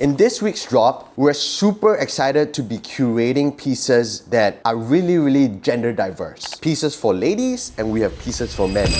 In this week's drop, we're super excited to be curating pieces that are really gender diverse. Pieces for ladies and we have pieces for men.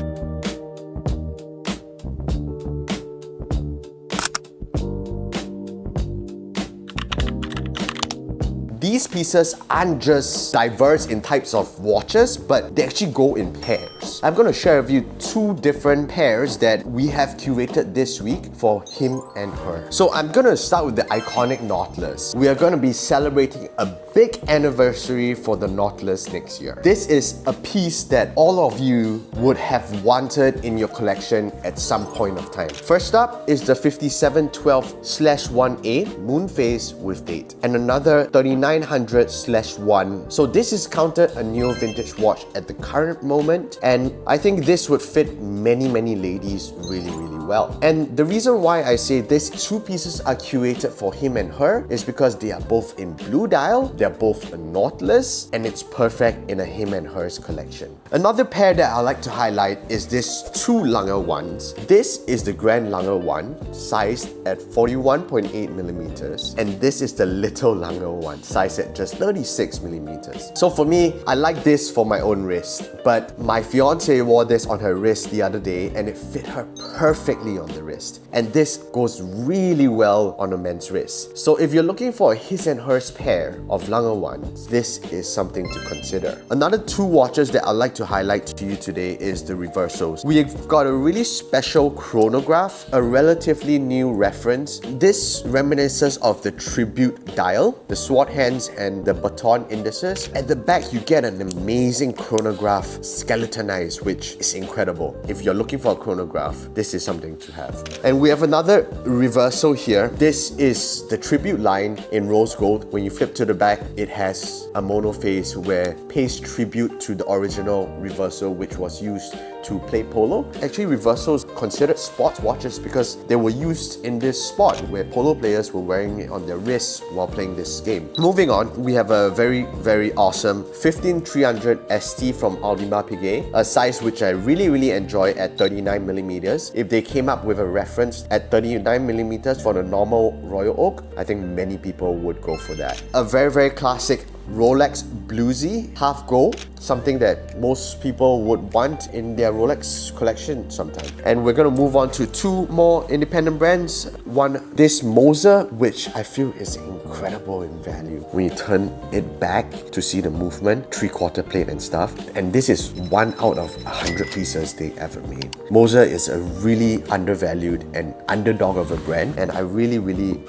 These pieces aren't just diverse in types of watches, but they actually go in pairs. I'm going to share with you two different pairs that we have curated this week for him and her. So I'm going to start with the iconic Nautilus. We are going to be celebrating a big anniversary for the Nautilus next year. This is a piece that all of you would have wanted in your collection at some point of time. First up is the 5712/1A moon phase with date, and another 3900/1. So this is counted a new vintage watch at the current moment, and I think this would fit many ladies really well. And the reason why I say these two pieces are curated for him and her is because they are both in blue dial, they're both a Nautilus, and it's perfect in a him and hers collection. Another pair that I like to highlight is this two Lange ones. This is the Grand Lange one, sized at 41.8mm, and this is the Little Lange one, sized at just 36mm. So for me, I like this for my own wrist, but my fiance wore this on her wrist the other day and it fit her perfectly on the wrist. And this goes really well on a men's wrist. So if you're looking for a his and hers pair of Lange ones, this is something to consider. Another two watches that I'd like to highlight to you today is the reversals. We've got a really special chronograph, a relatively new reference. This reminisces of the tribute dial, the sword hands and the baton indices. At the back, you get an amazing chronograph skeletonized, which is incredible. If you're looking for a chronograph, this is something to have. And we have another reversal here. This is the tribute line in rose gold. When you flip to the back, it has a monophase where pays tribute to the original reversal, which was used to play polo. Actually, reversals considered sports watches because they were used in this sport where polo players were wearing it on their wrists while playing this game. Moving on, we have a very awesome 15300 ST from Audemars Piguet, a size which I really enjoy at 39mm. If they came up with a reference at 39mm for the normal Royal Oak, I think many people would go for that. A very classic Rolex Bluesy half gold, something that most people would want in their Rolex collection sometime. And we're gonna move on to two more independent brands. One, this Moser, which I feel is incredible in value. When you turn it back to see the movement, 3/4 plate and stuff. And this is 1 out of 100 pieces they ever made. Moser is a really undervalued and underdog of a brand, and I really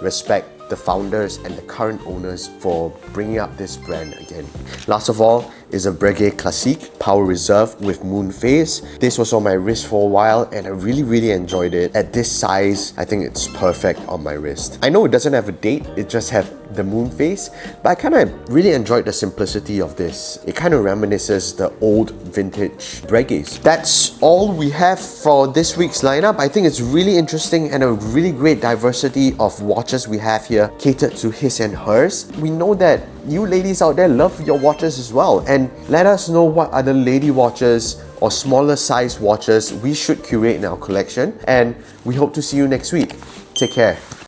respect the founders and the current owners for bringing up this brand again. Last of all is a Breguet Classique Power Reserve with moon phase. This was on my wrist for a while and I really enjoyed it. At this size, I think it's perfect on my wrist. I know it doesn't have a date, it just have the moon phase, but I kind of really enjoyed the simplicity of this. It kind of reminisces the old vintage Breguets. That's all we have for this week's lineup. I think it's really interesting and a really great diversity of watches we have here catered to his and hers. We know that you ladies out there love your watches as well, and let us know what other lady watches or smaller size watches we should curate in our collection, and we hope to see you next week. Take care.